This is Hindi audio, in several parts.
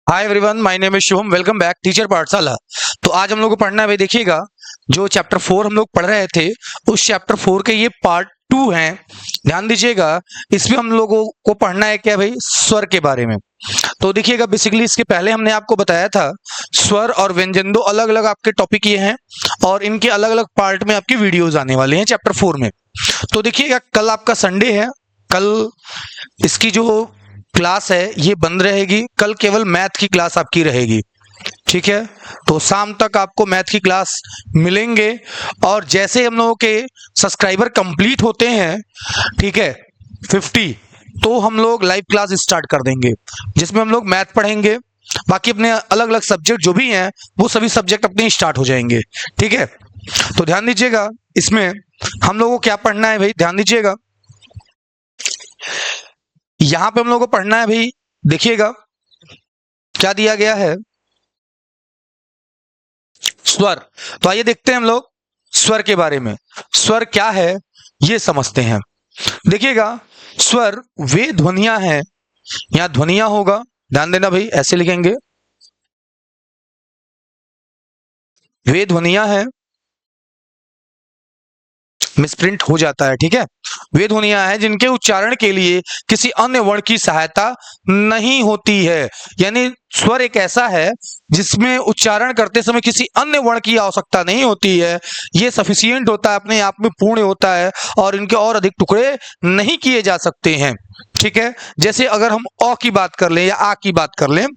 Hi everyone, my name is Shubham. Welcome back teacher पाठशाला। तो आज हम लोग को पढ़ना है भाई, देखिएगा जो चैप्टर 4 हम लोग पढ़ रहे थे उस चैप्टर 4 के ये पार्ट 2 है। ध्यान दीजिएगा, इसमें हम लोगों को पढ़ना है क्या भाई, स्वर के बारे में। तो देखिएगा, बेसिकली इसके पहले हमने आपको बताया था स्वर और व्यंजन दो अलग अलग आपके टॉपिक ये हैं और इनके अलग अलग पार्ट में आपकी वीडियोज आने वाले हैं चैप्टर 4 में। तो देखिएगा, कल आपका संडे है, कल इसकी जो क्लास है ये बंद रहेगी। कल केवल मैथ की क्लास आपकी रहेगी, ठीक है। तो शाम तक आपको मैथ की क्लास मिलेंगे और जैसे हम लोगों के सब्सक्राइबर कंप्लीट होते हैं, ठीक है, 50, तो हम लोग लाइव क्लास स्टार्ट कर देंगे जिसमें हम लोग मैथ पढ़ेंगे। बाकी अपने अलग अलग सब्जेक्ट जो भी हैं वो सभी सब्जेक्ट अपने स्टार्ट हो जाएंगे, ठीक है। तो ध्यान दीजिएगा, इसमें हम लोगों को क्या पढ़ना है भाई, ध्यान दीजिएगा। यहां पे हम लोगों को पढ़ना है भाई, देखिएगा क्या दिया गया है, स्वर। तो आइए देखते हैं हम लोग स्वर के बारे में। स्वर क्या है ये समझते हैं। देखिएगा, स्वर वे ध्वनियां हैं, यहां ध्वनियां होगा, ध्यान देना भाई, ऐसे लिखेंगे, वे ध्वनियां हैं, मिसप्रिंट हो जाता है, ठीक है। वे ध्वनियां हैं जिनके उच्चारण के लिए किसी अन्य वर्ण की सहायता नहीं होती है। यानी स्वर एक ऐसा है जिसमें उच्चारण करते समय किसी अन्य वर्ण की आवश्यकता नहीं होती है। ये सफिशियंट होता है, अपने आप में पूर्ण होता है और इनके और अधिक टुकड़े नहीं किए जा सकते हैं, ठीक है। जैसे अगर हम अ की बात कर लें या आ की बात कर लें,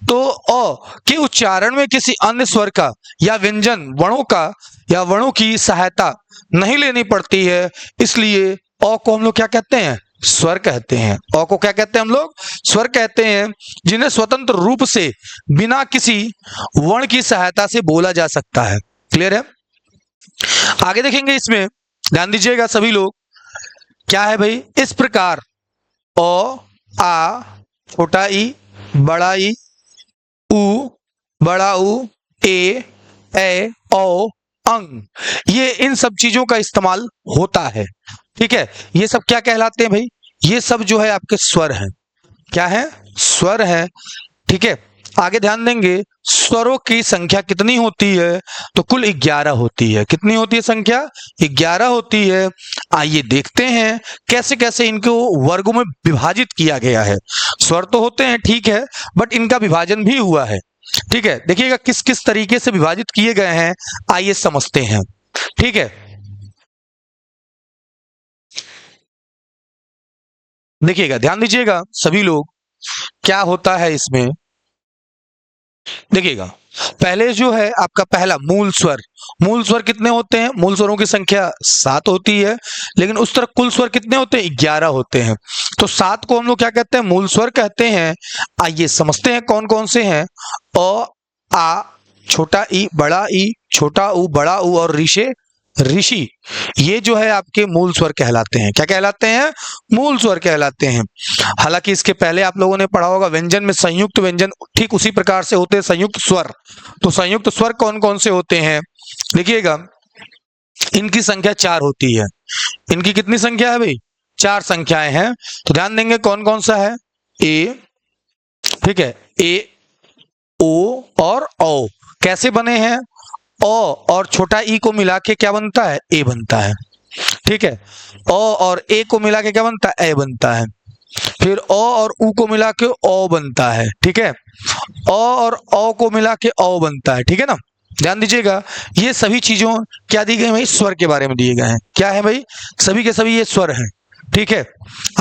तो अ के उच्चारण में किसी अन्य स्वर का या व्यंजन वर्णों का या वर्णों की सहायता नहीं लेनी पड़ती है, इसलिए अ को हम लोग क्या कहते हैं, स्वर कहते हैं। अ को क्या कहते हैं हम लोग, स्वर कहते हैं, जिन्हें स्वतंत्र रूप से बिना किसी वर्ण की सहायता से बोला जा सकता है। क्लियर है। आगे देखेंगे, इसमें ध्यान दीजिएगा सभी लोग, क्या है भाई, इस प्रकार अ, आ, छोटा ई, बड़ा ई, उ, बड़ा उ, ए, औ, अंग, ये इन सब चीजों का इस्तेमाल होता है, ठीक है। ये सब क्या कहलाते हैं भाई, ये सब जो है आपके स्वर हैं। क्या है, स्वर है, ठीक है। आगे ध्यान देंगे, स्वरों की संख्या कितनी होती है, तो कुल 11 होती है। कितनी होती है संख्या, 11 होती है। आइए देखते हैं कैसे कैसे इनको वर्गों में विभाजित किया गया है। स्वर तो होते हैं, ठीक है, बट इनका विभाजन भी हुआ है, ठीक है। देखिएगा किस किस तरीके से विभाजित किए गए हैं, आइए समझते हैं, ठीक है। देखिएगा, ध्यान दीजिएगा सभी लोग, क्या होता है इसमें। देखिएगा, पहले जो है आपका पहला मूल स्वर, मूल स्वर कितने होते हैं, मूल स्वरों की संख्या 7 होती है, लेकिन उस तरफ कुल स्वर कितने होते हैं, 11 होते हैं। तो 7 को हम लोग क्या कहते हैं, मूल स्वर कहते हैं। आइए समझते हैं कौन कौन से हैं। अ, आ, छोटा ई, बड़ा ई, छोटा उ, बड़ा उ और ऋषि, ये जो है आपके मूल स्वर कहलाते हैं। क्या कहलाते हैं, मूल स्वर कहलाते हैं। हालांकि इसके पहले आप लोगों ने पढ़ा होगा व्यंजन में संयुक्त व्यंजन ठीक उसी प्रकार से होते हैं संयुक्त स्वर। तो संयुक्त स्वर कौन कौन से होते हैं, देखिएगा, इनकी संख्या 4 होती है। इनकी कितनी संख्या है भाई, 4 संख्याएं हैं। तो ध्यान देंगे कौन कौन सा है, ए, ठीक है, ए, ओ और औ। कैसे बने हैं, अ और छोटा ई को मिला के क्या बनता है, ए बनता है, ठीक है। अ और ए को मिला के क्या बनता है, ए बनता है। फिर अ और उ को मिला के ओ बनता है, ठीक है। अ और औ को मिला के औ बनता है, ठीक है ना। ध्यान दीजिएगा, ये सभी चीजों क्या दी गई भाई, स्वर के बारे में दिए गए हैं। क्या है भाई, सभी के सभी ये स्वर हैं, ठीक है।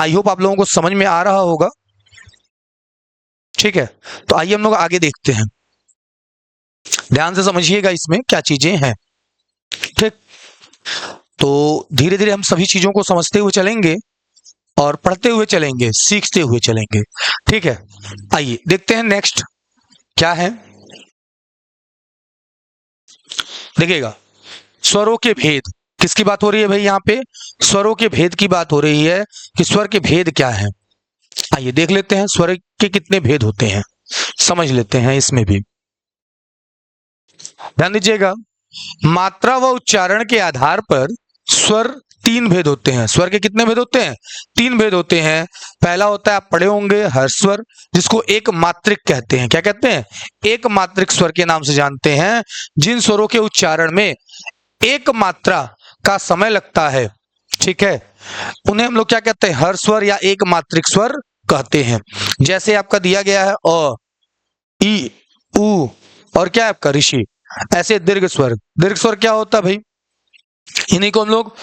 आई होप आप लोगों को समझ में आ रहा होगा, ठीक है। तो आइए हम लोग आगे देखते हैं, ध्यान से समझिएगा इसमें क्या चीजें हैं, ठीक। तो धीरे धीरे हम सभी चीजों को समझते हुए चलेंगे और पढ़ते हुए चलेंगे, सीखते हुए चलेंगे, ठीक है। आइए देखते हैं नेक्स्ट क्या है। देखिएगा, स्वरों के भेद, किसकी बात हो रही है भाई, यहाँ पे स्वरों के भेद की बात हो रही है कि स्वर के भेद क्या है। आइए देख लेते हैं स्वर के कितने भेद होते हैं, समझ लेते हैं इसमें भी। ध्यान दीजिएगा, मात्रा व उच्चारण के आधार पर स्वर तीन भेद होते हैं। स्वर के कितने भेद होते हैं? तीन भेद होते हैं। पहला होता है, आप पढ़े होंगे, हर्ष स्वर, जिसको एक मात्रिक कहते हैं। क्या कहते हैं? एक मात्रिक स्वर के नाम से जानते हैं। जिन स्वरों के उच्चारण में एक मात्रा का समय लगता है, ठीक है, उन्हें हम लोग क्या कहते हैं? हर्ष स्वर या एक मात्रिक स्वर कहते हैं। जैसे आपका दिया गया है अ, ई, उ और क्या है आपका ऋषि। ऐसे दीर्घ स्वर, दीर्घ स्वर क्या होता है भाई? इन्हीं को हम लोग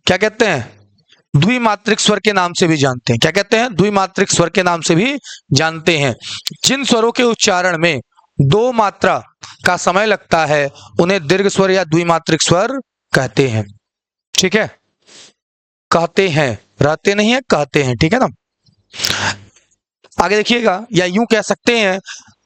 क्या कहते हैं? द्विमात्रिक स्वर के नाम से भी जानते हैं। क्या कहते हैं? द्विमात्रिक स्वर के नाम से भी जानते हैं। जिन स्वरों के उच्चारण में दो मात्रा का समय लगता है, उन्हें दीर्घ स्वर या द्विमात्रिक स्वर कहते हैं। ठीक है, कहते हैं, रहते नहीं है, कहते हैं। ठीक है ना। आगे देखिएगा, या यूं कह सकते हैं,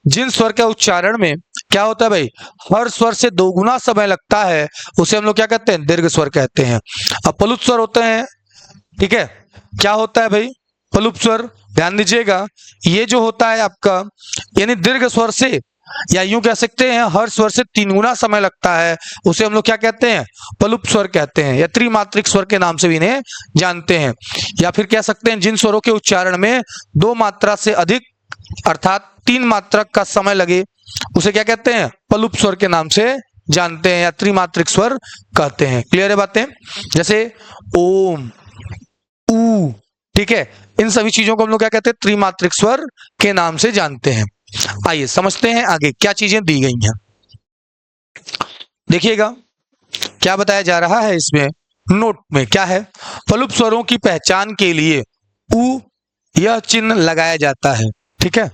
जिन स्वर के उच्चारण में क्या होता है भाई? हर स्वर से दोगुना समय लगता है, उसे हम लोग क्या कहते हैं? दीर्घ स्वर कहते हैं। अब प्लुत स्वर होते हैं, ठीक है, क्या होता है भाई? प्लुत स्वर, ध्यान दीजिएगा, ये जो होता है आपका, यानी दीर्घ स्वर से, या यूं कह सकते हैं हर स्वर से तीन गुना समय लगता है, उसे हम लोग क्या कहते हैं? प्लुत स्वर कहते हैं, या त्रिमात्रिक स्वर के नाम से भी इन्हें जानते हैं। या फिर कह सकते हैं, जिन स्वरों के उच्चारण में दो मात्रा से अधिक अर्थात तीन मात्रा का समय लगे, उसे क्या कहते हैं? प्लुत स्वर के नाम से जानते हैं, या त्रिमात्रिक स्वर कहते हैं। क्लियर है बातें? जैसे ओम, ऊ, ठीक है, इन सभी चीजों को हम लोग क्या कहते हैं? त्रिमात्रिक स्वर के नाम से जानते हैं। आइए समझते हैं आगे क्या चीजें दी गई हैं। देखिएगा क्या बताया जा रहा है इसमें नोट में। क्या है? प्लुत स्वरों की पहचान के लिए उ यह चिन्ह लगाया जाता है। ठीक है,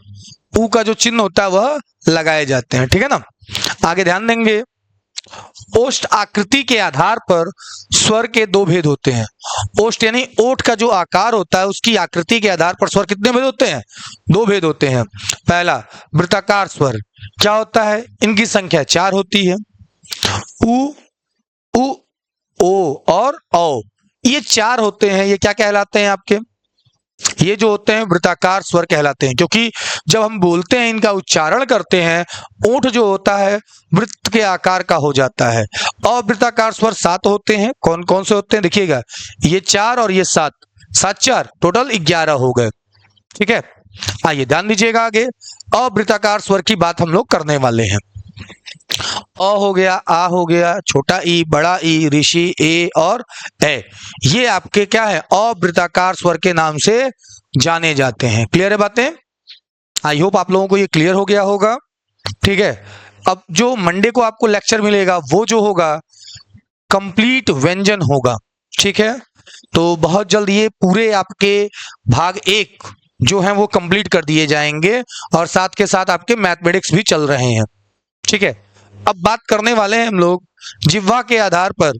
उ का जो चिन्ह होता है वह लगाए जाते हैं। ठीक है ना। आगे ध्यान देंगे, ओष्ठ आकृति के आधार पर स्वर के दो भेद होते हैं। ओष्ठ यानी ओठ का जो आकार होता है, उसकी आकृति के आधार पर स्वर कितने भेद होते हैं? दो भेद होते हैं। पहला वृत्ताकार स्वर, क्या होता है? इनकी संख्या 4 होती है। उ, उ, ओ और औ, ये 4 होते हैं। ये क्या कहलाते हैं आपके? ये जो होते हैं वृत्ताकार स्वर कहलाते हैं, क्योंकि जब हम बोलते हैं, इनका उच्चारण करते हैं, ओठ जो होता है वृत्त के आकार का हो जाता है। अवृत्ताकार स्वर 7 होते हैं। कौन कौन से होते हैं? देखिएगा, ये 4 और ये 7, 7 4 टोटल 11 हो गए। ठीक है, आइए ध्यान दीजिएगा, आगे अवृत्ताकार स्वर की बात हम लोग करने वाले हैं। अ हो गया, आ हो गया, छोटा ई, बड़ा ई, ऋषि, ए और ए, ये आपके क्या है? अवृत्ताकार स्वर के नाम से जाने जाते हैं। क्लियर है बातें? आई होप आप लोगों को ये क्लियर हो गया होगा। ठीक है, अब जो मंडे को आपको लेक्चर मिलेगा वो जो होगा कंप्लीट व्यंजन होगा। ठीक है, तो बहुत जल्द ये पूरे आपके भाग 1 जो है वो कंप्लीट कर दिए जाएंगे, और साथ के साथ आपके मैथमेटिक्स भी चल रहे हैं। ठीक है, अब बात करने वाले हैं हम लोग जिह्वा के आधार पर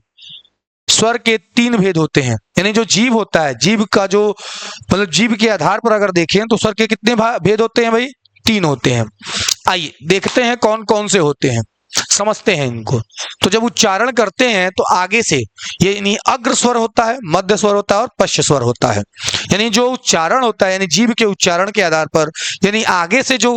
स्वर के 3 भेद होते हैं। यानी जो जीभ होता है, जीभ का जो मतलब जीभ के आधार पर अगर देखें तो स्वर के कितने भेद होते हैं भाई? 3 होते हैं। आइए देखते हैं कौन कौन से होते हैं, समझते हैं इनको। तो जब उच्चारण करते हैं तो आगे से ये यानी अग्र स्वर होता है, मध्य स्वर होता है और पश्च स्वर होता है। यानी जो उच्चारण होता है, यानी जीभ के उच्चारण के आधार पर, यानी आगे से जो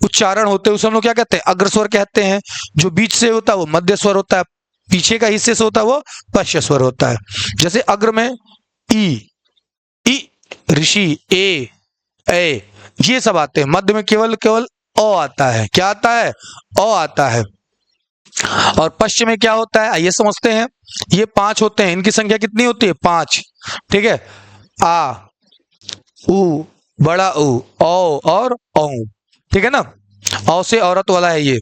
उच्चारण होते हैं उसे हम लोग क्या कहते हैं? अग्र स्वर कहते हैं। जो बीच से होता है वो मध्य स्वर होता है, पीछे का हिस्से से होता है वो पश्च स्वर होता है। जैसे अग्र में ई, ऋषि, ए, ये सब आते हैं। मध्य में केवल अ आता है। क्या आता है? अ आता है। और पश्चिम में क्या होता है आइए समझते हैं। ये 5 होते हैं। इनकी संख्या कितनी होती है? 5। ठीक है, आ, उ, बड़ा उ, औ और औ। ठीक है ना, औ से औरत वाला है ये।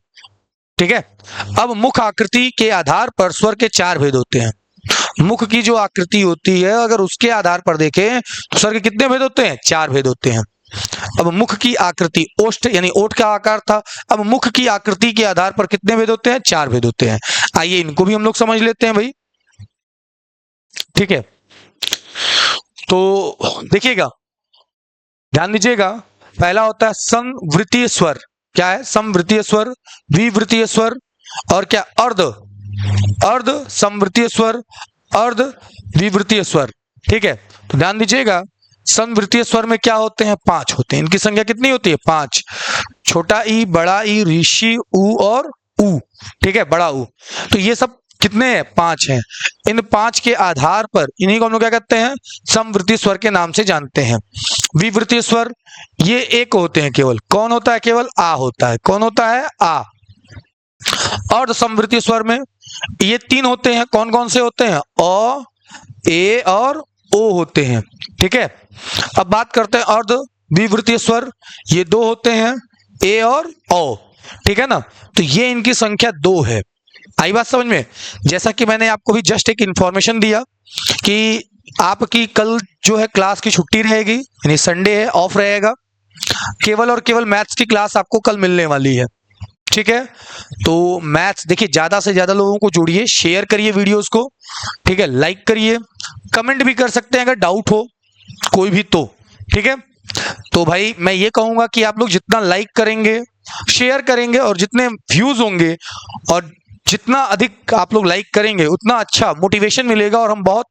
ठीक है, अब मुख आकृति के आधार पर स्वर के 4 भेद होते हैं। मुख की जो आकृति होती है, अगर उसके आधार पर देखें तो स्वर के कितने भेद होते हैं? 4 भेद होते हैं। अब मुख की आकृति, ओष्ठ यानी ओठ का आकार था, अब मुख की आकृति के आधार पर कितने भेद होते हैं? 4 भेद होते हैं। आइए इनको भी हम लोग समझ लेते हैं भाई। ठीक है, तो देखिएगा, ध्यान दीजिएगा, पहला होता है संवृतीय स्वर। क्या है? संवृतीय स्वर, द्विवृतीय स्वर और क्या? अर्ध संवृतीय स्वर, अर्ध द्विवृतीय स्वर। ठीक है, तो ध्यान दीजिएगा, संवृतीय स्वर में क्या होते हैं? 5 होते हैं। इनकी संख्या कितनी होती है? 5। छोटा ई, बड़ा ई, ऋषि, उ और उ। ठीक है, बड़ा उ। तो ये सब कितने हैं? 5 हैं। इन 5 के आधार पर इन्हीं को हम लोग क्या कहते हैं? समवृत्तीय स्वर के नाम से जानते हैं। विवृतीय स्वर ये एक होते हैं केवल। कौन होता है? केवल आ होता है। कौन होता है? आ। और समवृत्तीय स्वर में ये 3 होते हैं। कौन कौन से होते हैं? अ, ए और ओ होते हैं। ठीक है। अब बात करते हैं अर्ध विवृतीय स्वर। ये 2 होते हैं, ए और ओ। ठीक है ना। तो ये इनकी संख्या 2 है। आई बात समझ में? जैसा कि मैंने आपको भी जस्ट एक इंफॉर्मेशन दिया कि आपकी कल जो है क्लास की छुट्टी रहेगी, यानी संडे है, ऑफ रहेगा। केवल और केवल मैथ्स की क्लास आपको कल मिलने वाली है। ठीक है। तो मैथ्स देखिए, ज्यादा से ज्यादा लोगों को जोड़िए, शेयर करिए वीडियोस को। ठीक है, लाइक करिए, कमेंट भी कर सकते हैं अगर डाउट हो कोई भी तो। ठीक है। तो भाई मैं ये कहूंगा कि आप लोग जितना लाइक करेंगे, शेयर करेंगे और जितने व्यूज होंगे और जितना अधिक आप लोग लाइक करेंगे उतना अच्छा मोटिवेशन मिलेगा और हम बहुत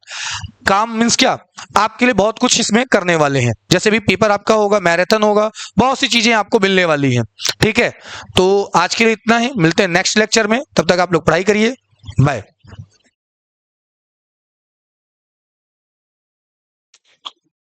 काम मीन्स क्या आपके लिए बहुत कुछ इसमें करने वाले हैं। जैसे भी पेपर आपका होगा, मैराथन होगा, बहुत सी चीजें आपको मिलने वाली हैं। ठीक है। तो आज के लिए इतना ही, मिलते हैं नेक्स्ट लेक्चर में। तब तक आप लोग पढ़ाई करिए। बाय।